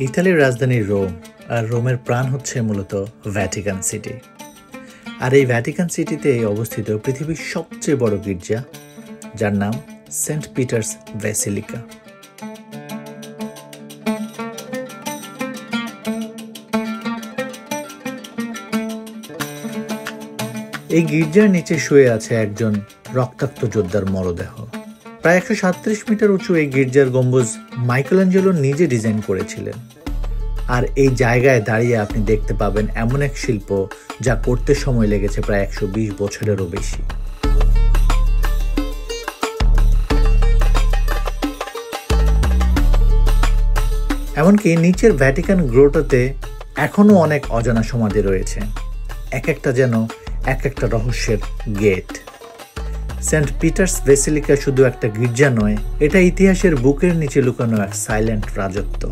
ইতালির রাজধানী রোম, আর রোমের প্রাণ হচ্ছে মূলত ভ্যাটিকান সিটি। আর এই ভ্যাটিকান সিটিতে অবস্থিত পৃথিবীর সবচেয়ে বড় গির্জা, যার নাম সেন্ট পিটার্স ব্যাসিলিকা। এই গির্জার নিচে শুয়ে আছে একজন রক্তাক্ত যোদ্ধার মরদেহ। প্রায় 137 মিটার উঁচু এই গির্জার গম্বুজ মাইকেলেঞ্জেলো নিজে ডিজাইন করেছিলেন। আর এই জায়গায় দাঁড়িয়ে আপনি দেখতে পাবেন এমন এক শিল্প যা করতে সময় লেগেছে প্রায় 120 বছরেরও বেশি। এমনকি নিচের ভ্যাটিকান গ্রোটোতে এখনো অনেক অজানা সমাধি রয়েছে, এক একটা যেন এক একটা রহস্যের গেট। সেন্ট পিটার্স ব্যাসিলিকা শুধু একটা গির্জা নয়, এটা ইতিহাসের বুকের নিচে লুকানো এক সাইলেন্ট রাজত্ব।